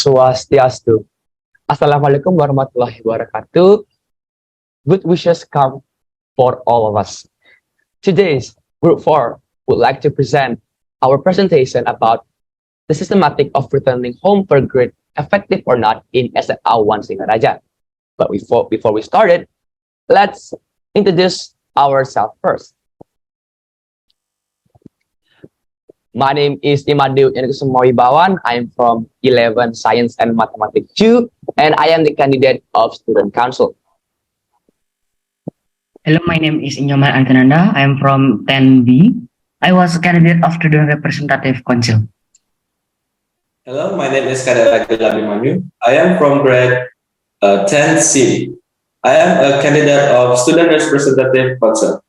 Swastiastu. Assalamualaikum warahmatullahi wabarakatuh. Good wishes come for all of us. Today's Group 4 would like to present our presentation about the systematic of returning home per grade, effective or not, in SMA 1 Singaraja. But before we started, let's introduce ourselves first. My name is Imadu Yanikusumawibawan. I am from 11 Science and Mathematics 2, and I am the candidate of Student Council. Hello, my name is Inyoman Antananda. I am from 10B. I was a candidate of Student Representative Council. Hello, my name is Singaraja Abimanyu. I am from grade 10C. I am a candidate of Student Representative Council.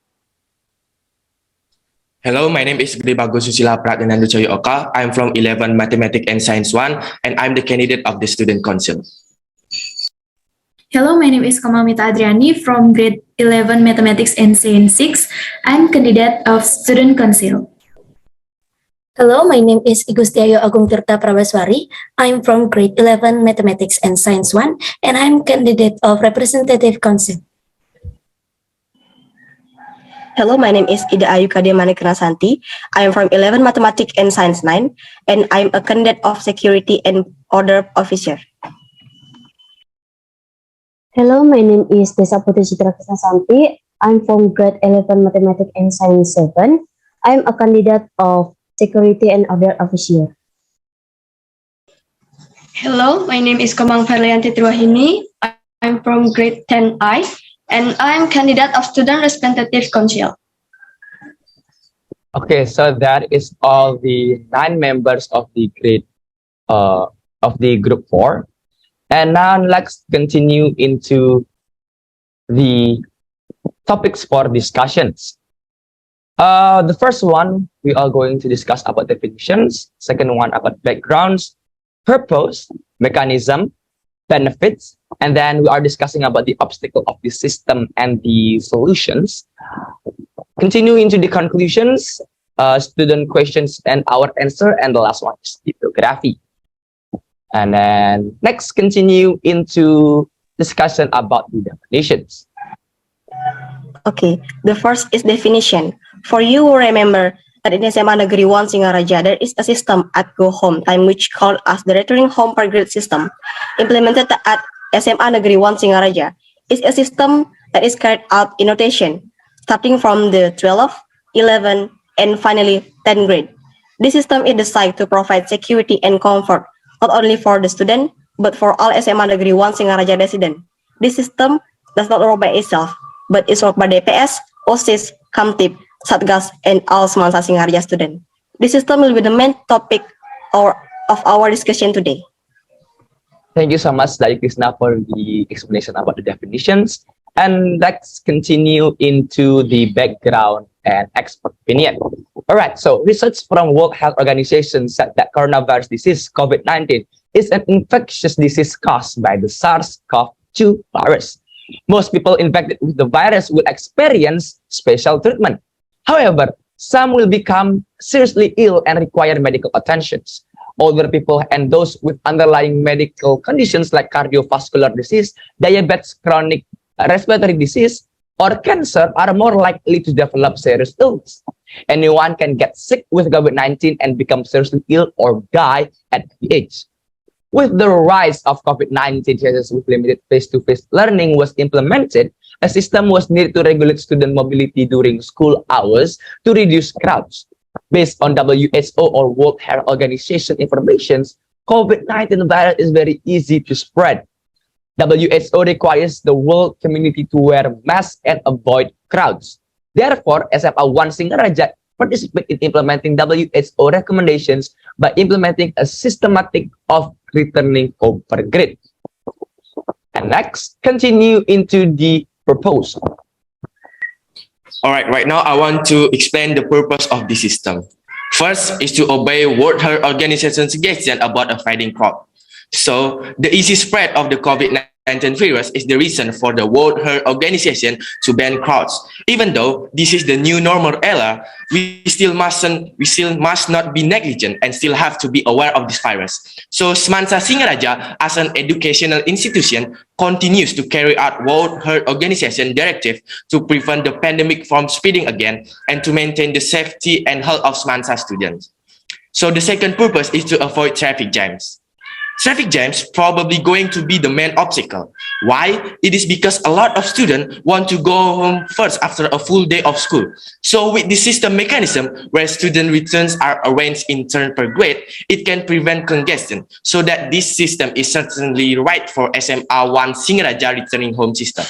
Hello, my name is Gede Bagus Susila Pratnandu Oka. I'm from 11 Mathematics and Science 1, and I'm the candidate of the Student Council. Hello, my name is Kamamita Adriani from grade 11 Mathematics and Science 6. I'm candidate of Student Council. Hello, my name is Igustiayo Agung Tirta Prabaswari. I'm from grade 11 Mathematics and Science 1, and I'm candidate of Representative Council. Hello, my name is Ida Ayu Kade Maniknasanti. I am from 11 Mathematics and Science 9, and I'm a candidate of Security and Order Officer. Hello, my name is Desa Putri Citra Krisnasanti. I'm from grade 11 Mathematics and Science 7. I'm a candidate of Security and Order Officer. Hello, my name is Komang Farlianti Truahini. I'm from grade 10I, and I'm candidate of Student Representative Council. Okay, so that is all the 9 members of the Group 4. And now let's continue into the topics for discussions. The first one, we are going to discuss about definitions. Second one, about backgrounds, purpose, mechanism, benefits, and then we are discussing about the obstacle of the system and the solutions. Continue into the conclusions, student questions and our answer, and the last one is bibliography. And then next, continue into discussion about the definitions. Okay, the first is definition. For you who remember that in SMA Negeri 1 Singaraja, there is a system at go home time which called as the returning home per grade system. Implemented at SMA Negeri 1 Singaraja is a system that is carried out in notation, starting from the 12, 11, and finally 10th grade. This system is designed to provide security and comfort, not only for the student, but for all SMA Negeri 1 Singaraja resident. This system does not work by itself, but is worked by DPS, OSIS, Kamtip, Satgas, and all Semansa Singaraja student. This system will be the main topic of our discussion today. Thank you so much, Dari Krishna, for the explanation about the definitions. And let's continue into the background and expert opinion. All right, so research from World Health Organization said that coronavirus disease, COVID-19, is an infectious disease caused by the SARS-CoV-2 virus. Most people infected with the virus will experience special treatment. However, some will become seriously ill and require medical attentions. Older people and those with underlying medical conditions like cardiovascular disease, diabetes, chronic respiratory disease, or cancer are more likely to develop serious illness. Anyone can get sick with COVID-19 and become seriously ill or die at the age. With the rise of COVID-19 cases with limited face-to-face learning was implemented, a system was needed to regulate student mobility during school hours to reduce crowds. Based on WHO or World Health Organization information, COVID-19 virus is very easy to spread. WHO requires the world community to wear masks and avoid crowds. Therefore, SMA 1 Singaraja participate in implementing WHO recommendations by implementing a systematic of returning home per grade. And next, continue into the proposal. All right, right now I want to explain the purpose of this system. First is to obey World Health Organization suggestion about avoiding crowd. So the easy spread of the COVID-19 COVID-19 virus is the reason for the World Health Organization to ban crowds. Even though this is the new normal era, we still must not be negligent and still have to be aware of this virus. So Semansa Singaraja, as an educational institution, continues to carry out World Health Organization directive to prevent the pandemic from spreading again and to maintain the safety and health of Semansa students. So the second purpose is to avoid traffic jams. Traffic jams probably going to be the main obstacle. Why? It is because a lot of students want to go home first after a full day of school. So with the system mechanism where student returns are arranged in turn per grade, it can prevent congestion. So that this system is certainly right for SMA 1 Singaraja returning home system.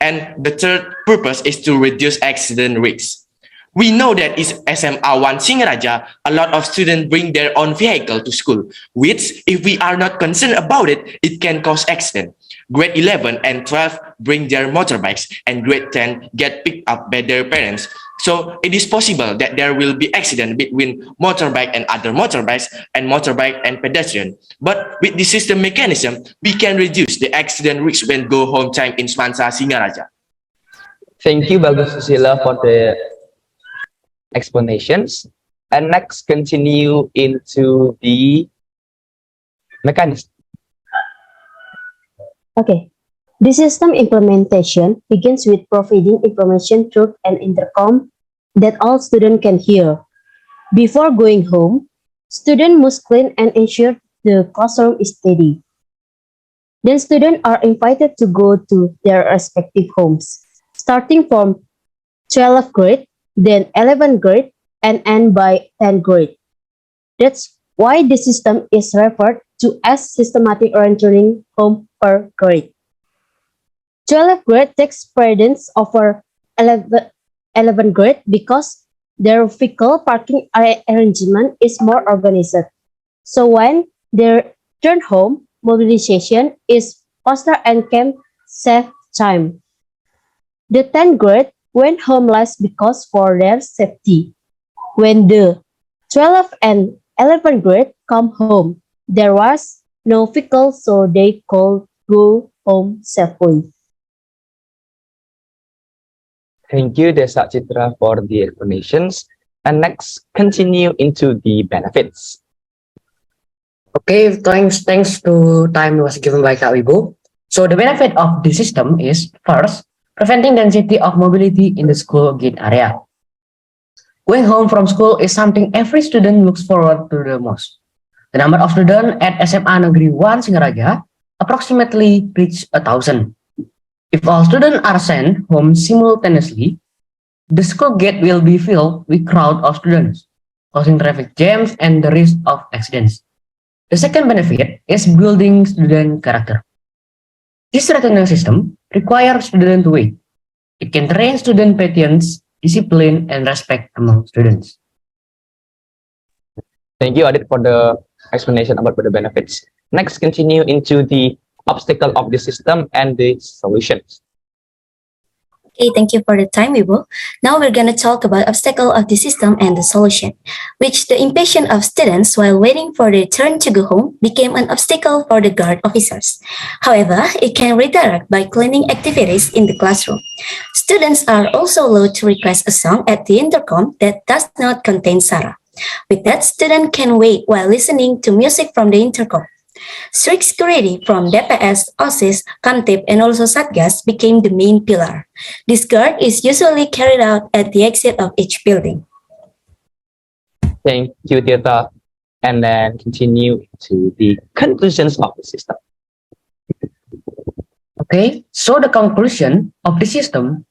And the third purpose is to reduce accident risks. We know that in SMA 1 Singaraja, a lot of students bring their own vehicle to school, which, if we are not concerned about it, it can cause accident. Grade 11 and 12 bring their motorbikes, and grade 10 get picked up by their parents. So it is possible that there will be accident between motorbike and other motorbikes and motorbike and pedestrian. But with the system mechanism, we can reduce the accident risk when go home time in Semansa Singaraja. Thank you, Bagus Susila, for the explanations. And next, continue into the mechanism. Okay. The system implementation begins with providing information through an intercom that all students can hear. Before going home, students must clean and ensure the classroom is steady. Then students are invited to go to their respective homes, starting from 12th grade, then 11th grade, and end by 10th grade. That's why the system is referred to as systematic returning home per grade. 12th grade takes precedence over 11th grade because their vehicle parking arrangement is more organized. So when they return home, mobilization is faster and can save time. The 10th grade went home last because for their safety. When the 12th and 11th grade come home, there was no vehicle, so they could go home safely. Thank you, Desa Citra, for the explanations. And next, continue into the benefits. Okay, thanks to time was given by Kak Wibo. So the benefit of the system is, first, preventing density of mobility in the school gate area. Going home from school is something every student looks forward to the most. The number of students at SMA Negeri 1 Singaraja approximately reach 1,000. If all students are sent home simultaneously, the school gate will be filled with crowd of students, causing traffic jams and the risk of accidents. The second benefit is building student character. This returning system requires students to wait. It can train student patience, discipline, and respect among students. Thank you, Adit, for the explanation about the benefits. Next, continue into the obstacle of the system and the solutions. Okay, thank you for the time, Wibo. Now we're going to talk about obstacle of the system and the solution, which the impatience of students while waiting for their turn to go home became an obstacle for the guard officers. However, it can redirect by cleaning activities in the classroom. Students are also allowed to request a song at the intercom that does not contain Sarah. With that, students can wait while listening to music from the intercom. Strict security from DPS, OSIS, Kamtip, and also Satgas became the main pillar. This guard is usually carried out at the exit of each building. Thank you, Tirta. And then continue to the conclusions of the system. Okay, so the conclusion of the system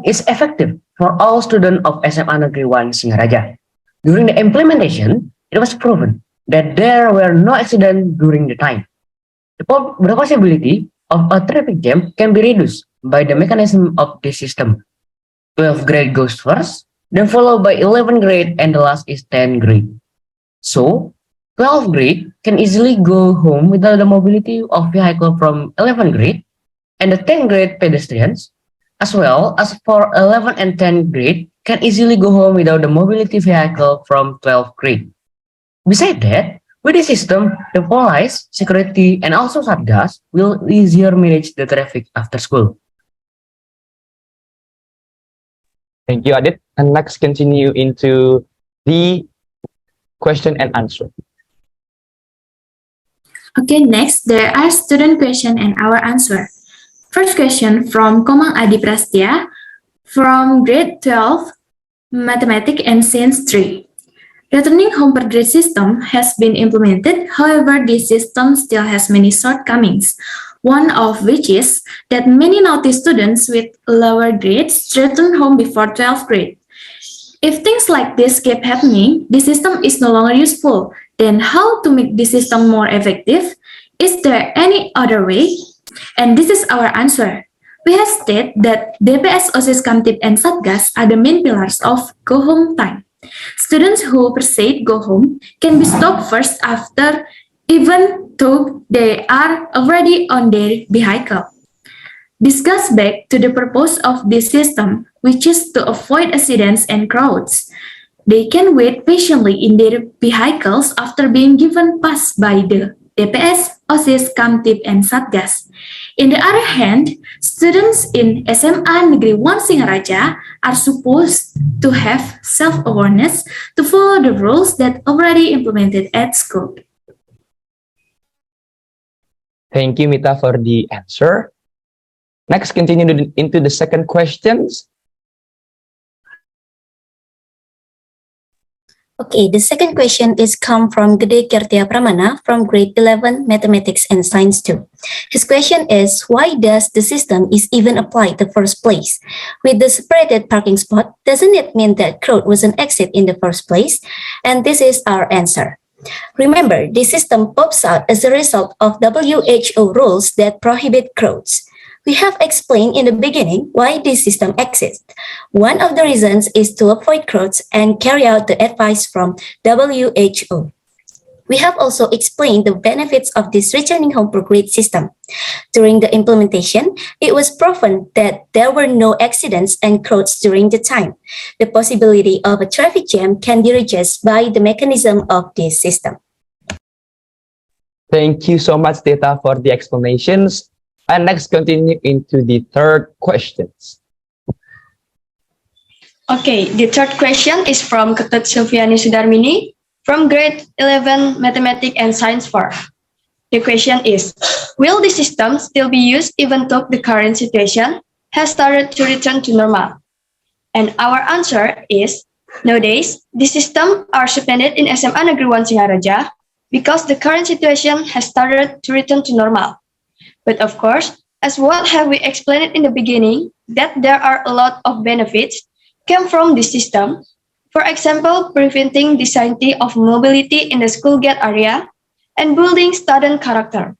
is effective for all students of SMA Negeri 1 Singaraja. During the implementation, it was proven that there were no accidents during the time. The possibility of a traffic jam can be reduced by the mechanism of the system. 12th grade goes first, then followed by 11th grade, and the last is 10th grade. So, 12th grade can easily go home without the mobility of vehicle from 11th grade, and the 10th grade pedestrians, as well as for 11th and 10th grade, can easily go home without the mobility vehicle from 12th grade. Besides that, With this system, the police, security, and also Satgas will easier manage the traffic after school. Thank you, Adit. And let's continue into the question and answer. Okay, next, there are student question and our answer. First question from Komang Adi Prastya from grade 12, Mathematics and Science 3. Returning home per grade system has been implemented, however, this system still has many shortcomings, one of which is that many naughty students with lower grades return home before 12th grade. If things like this keep happening, the system is no longer useful. Then how to make the system more effective? Is there any other way? And this is our answer. We have stated that DPS, OSIS, Kamtip, and Satgas are the main pillars of go home time. Students who proceed go home can be stopped first after, even though they are already on their vehicle. Discuss back to the purpose of this system, which is to avoid accidents and crowds. They can wait patiently in their vehicles after being given pass by the DPS, OSIS, Kamtip, and Satgas. In the other hand, students in SMA Negeri 1 Singaraja are supposed to have self-awareness to follow the rules that already implemented at school. Thank you, Mita, for the answer. Next, continue into the second questions. Okay, the second question is come from Gede Kirtia Pramana from grade 11 Mathematics and Science 2. His question is, why does the system is even applied in the first place? With the separated parking spot, doesn't it mean that crowd was an exit in the first place? And this is our answer. Remember, this system pops out as a result of WHO rules that prohibit crowds. We have explained in the beginning why this system exists. One of the reasons is to avoid crowds and carry out the advice from WHO. We have also explained the benefits of this returning home per grade system. During the implementation, it was proven that there were no accidents and crowds during the time. The possibility of a traffic jam can be reduced by the mechanism of this system. Thank you so much, Teta, for the explanations. And next, continue into the third questions. Okay, the third question is from Ketut Silviani Sudarmini from grade 11 Mathematics and Science 4. The question is, will the system still be used even though the current situation has started to return to normal? And our answer is, nowadays, the system are suspended in SMA Negeri 1 Singaraja because the current situation has started to return to normal. But of course, as what have we explained in the beginning, that there are a lot of benefits came from this system. For example, preventing the safety of mobility in the school gate area and building student character.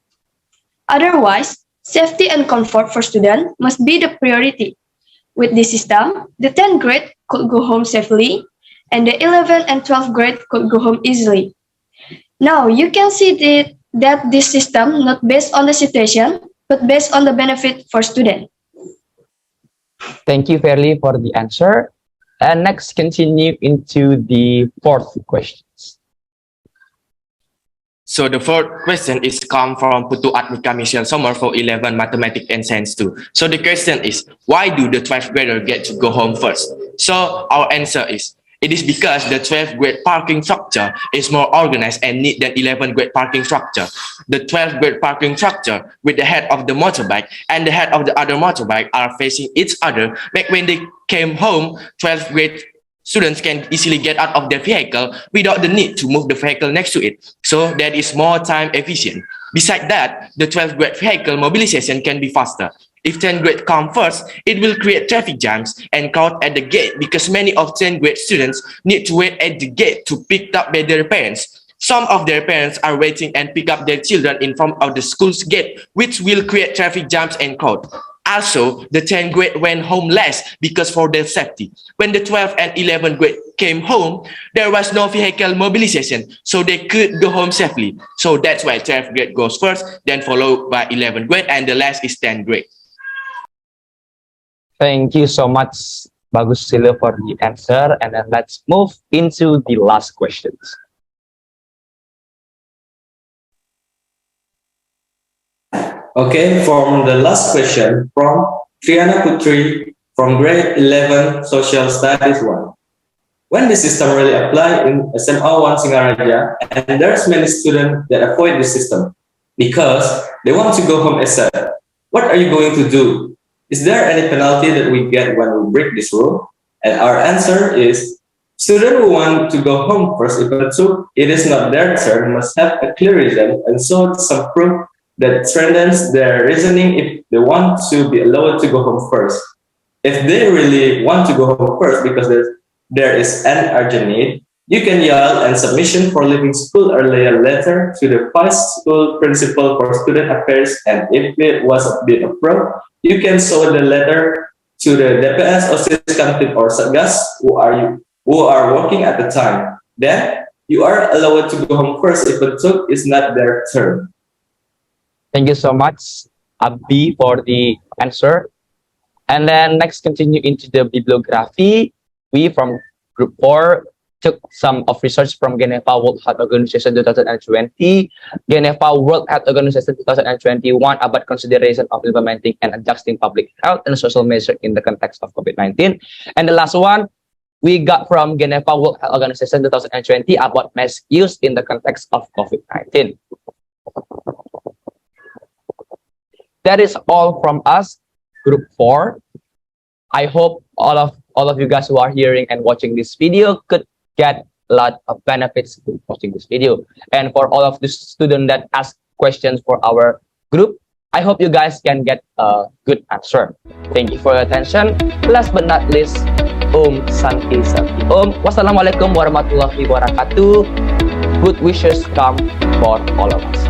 Otherwise, safety and comfort for students must be the priority. With this system, the 10th grade could go home safely, and the 11th and 12th grade could go home easily. Now, you can see that this system not based on the situation, but based on the benefit for students. Thank you, Fairly, for the answer. And next, continue into the fourth questions. So the fourth question is come from Putu Atmika Michelle Sommer for 11 Mathematics and Science 2. So the question is, why do the 12th grader get to go home first? So our answer is, it is because the 12th grade parking structure is more organized and neat than 11th grade parking structure. The 12th grade parking structure with the head of the motorbike and the head of the other motorbike are facing each other. Back when they came home, 12th grade students can easily get out of their vehicle without the need to move the vehicle next to it. So that is more time efficient. Besides that, the 12th grade vehicle mobilization can be faster. If 10th grade come first, it will create traffic jams and crowd at the gate because many of 10th grade students need to wait at the gate to pick up by their parents. Some of their parents are waiting and pick up their children in front of the school's gate, which will create traffic jams and crowd. Also, the 10th grade went home less because for their safety. When the 12th and 11th grade came home, there was no vehicle mobilization, so they could go home safely. So that's why 12th grade goes first, then followed by 11th grade, and the last is 10th grade. Thank you so much, Bagus Silo, for the answer. And then let's move into the last questions. Okay, from the last question from Triana Putri from grade 11 Social Studies 1. When the system really apply in SMA 1 Singaraja, and there's many students that avoid the system because they want to go home ASAP. What are you going to do? Is there any penalty that we get when we break this rule? And our answer is, students who want to go home first, even though it is not their turn, must have a clear reason and show some proof that strengthens their reasoning if they want to be allowed to go home first. If they really want to go home first because there is an urgent need, you can yell and submission for leaving school earlier letter to the vice school principal for student affairs, and if it was been approved, you can show the letter to the DPS or Siskamtip or Satgas who are working at the time. Then you are allowed to go home first if it is not their turn. Thank you so much, Abdi, for the answer. And then next, continue into the bibliography. We from Group 4 took some of research from Geneva World Health Organization 2020, Geneva World Health Organization 2021 about consideration of implementing and adjusting public health and social measures in the context of COVID-19. And the last one, we got from Geneva World Health Organization 2020 about mask use in the context of COVID-19. That is all from us, Group 4. I hope all of you guys who are hearing and watching this video could get a lot of benefits from watching this video. And for all of the students that ask questions for our group, I hope you guys can get a good answer. Thank you for your attention. Last but not least, Om Santi Santi Om. Wassalamualaikum warahmatullahi wabarakatuh. Good wishes come for all of us.